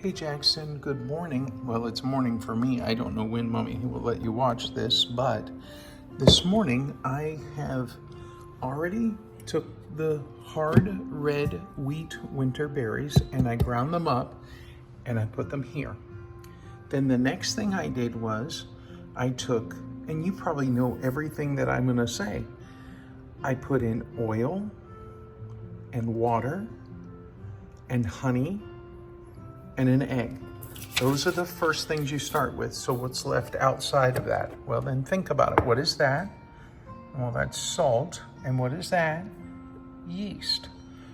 Hey Jackson, good morning. Well, it's morning for me. I don't know when Mommy will let you watch this, but this morning I have already took the hard red wheat winter berries and I ground them up and I put them here. Then the next thing I did was I took, and you probably know everything that I'm gonna say, I put in oil and water and honey and an egg. Those are the first things you start with. So what's left outside of that? Well, then think about it. What is that? Well, that's salt. And what is that? Yeast.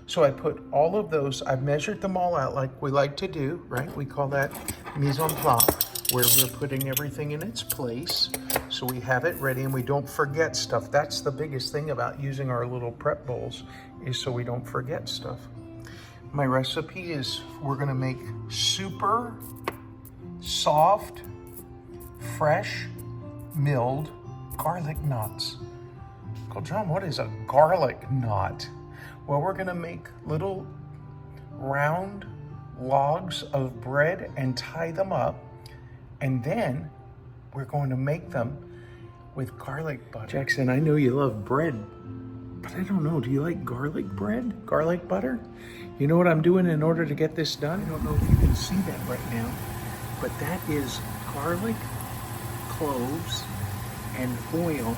So I put all of those, I've measured them all out like we like to do, right? We call that mise en place, where we're putting everything in its place. So we have it ready and we don't forget stuff. That's the biggest thing about using our little prep bowls, is so we don't forget stuff. My recipe is we're gonna make super soft, fresh, milled garlic knots. Uncle John, what is a garlic knot? Well, we're gonna make little round logs of bread and tie them up, and then we're going to make them with garlic butter. Jackson, I know you love bread, but I don't know, do you like garlic bread? Garlic butter? You know what I'm doing in order to get this done? I don't know if you can see that right now, but that is garlic, cloves, and oil,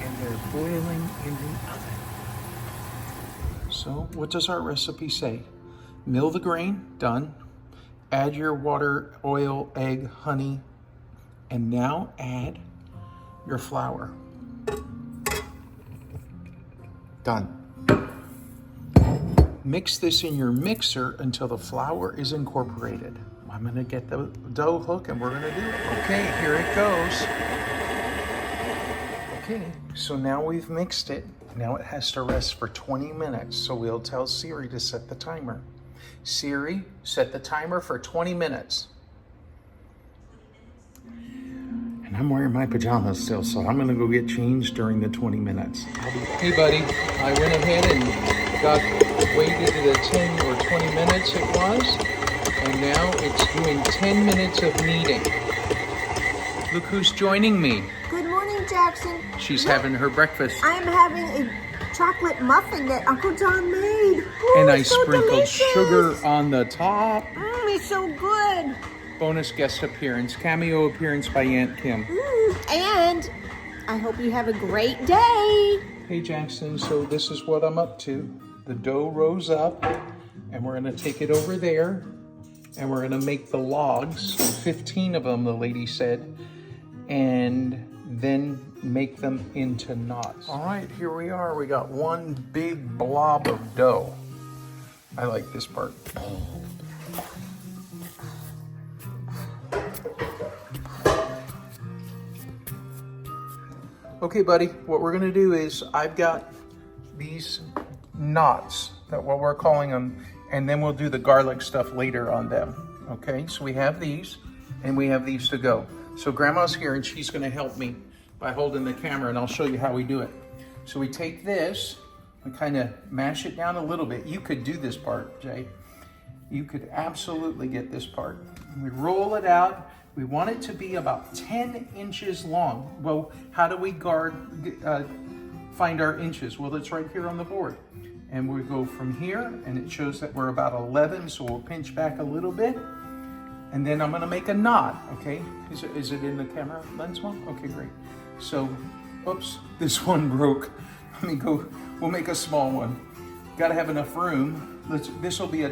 and they're boiling in the oven. So what does our recipe say? Mill the grain, done. Add your water, oil, egg, honey, and now add your flour. Done. Mix this in your mixer until the flour is incorporated. I'm gonna get the dough hook and we're gonna do it. Okay, here it goes. Okay, so now we've mixed it. Now it has to rest for 20 minutes. So we'll tell Siri to set the timer. Siri, set the timer for 20 minutes. And I'm wearing my pajamas still, so I'm gonna go get changed during the 20 minutes. Hey buddy, I went ahead and waited the 10 or 20 minutes it was, and now it's doing 10 minutes of kneading. Look who's joining me. Good morning, Jackson. She's having her breakfast. I'm having a chocolate muffin that Uncle John made. Ooh, And I it's so sprinkled delicious. sugar on the top. It's so good. Bonus guest appearance, cameo appearance by Aunt Kim. And I hope you have a great day. Hey Jackson, so this is what I'm up to. The dough rose up, and we're gonna take it over there, and we're gonna make the logs, 15 of them, the lady said, and then make them into knots. All right, here we are. We got one big blob of dough. I like this part. Okay, buddy, what we're gonna do is I've got these knots, that what we're calling them, and then we'll do the garlic stuff later on them. Okay, so we have these and we have these to go. So Grandma's here and she's gonna help me by holding the camera, and I'll show you how we do it. So we take this, we kind of mash it down a little bit. You could do this part, Jay. You could absolutely get this part. We roll it out. We want it to be about 10 inches long. Well, how do we find our inches? Well, it's right here on the board. And we go from here, and it shows that we're about 11, so we'll pinch back a little bit. And then I'm gonna make a knot, okay? Is it in the camera lens, Mom? Okay, great. So, oops, this one broke. Let me go, we'll make a small one. Gotta have enough room. This will be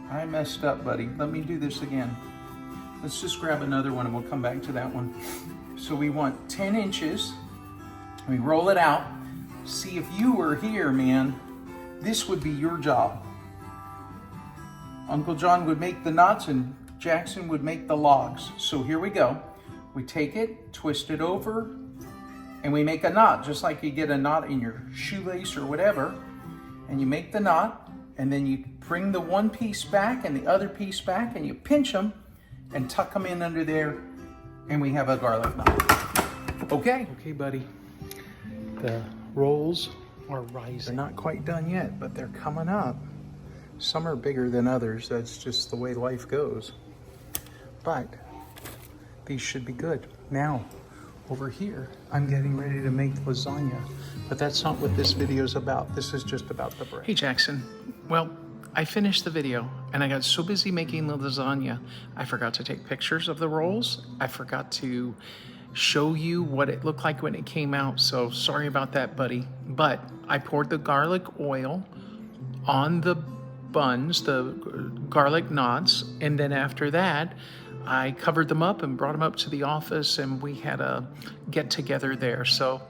I messed up, buddy. Let me do this again. Let's just grab another one and we'll come back to that one. So we want 10 inches. We roll it out. See, if you were here, man, this would be your job. Uncle John would make the knots and Jackson would make the logs. So here we go. We take it, twist it over, and we make a knot, just like you get a knot in your shoelace or whatever. And you make the knot, and then you bring the one piece back and the other piece back, and you pinch them and tuck them in under there, and we have a garlic knot. Okay? Okay, buddy. The rolls are rising. They're not quite done yet, but they're coming up. Some are bigger than others. That's just the way life goes. But these should be good. Now, over here, I'm getting ready to make lasagna, but that's not what this video is about. This is just about the bread. Hey, Jackson. Well, I finished the video and I got so busy making the lasagna, I forgot to take pictures of the rolls. I forgot to show you what it looked like when it came out. So sorry about that, buddy. But I poured the garlic oil on the buns, the garlic knots, and then after that, I covered them up and brought them up to the office, and we had a get together there. So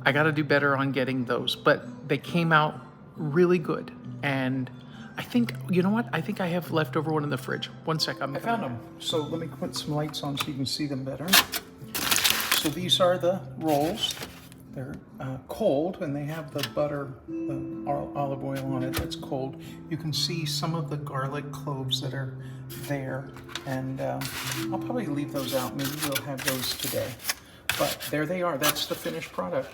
I got to do better on getting those, but they came out really good. And I think, you know what? I think I have leftover one in the fridge. One sec, I found them. So let me put some lights on so you can see them better. So these are the rolls. They're cold, and they have the butter, olive oil on it that's cold. You can see some of the garlic cloves that are there, and I'll probably leave those out. Maybe we'll have those today. But there they are. That's the finished product.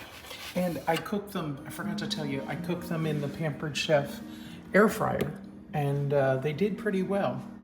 And I cooked them, I forgot to tell you, I cooked them in the Pampered Chef air fryer, and they did pretty well.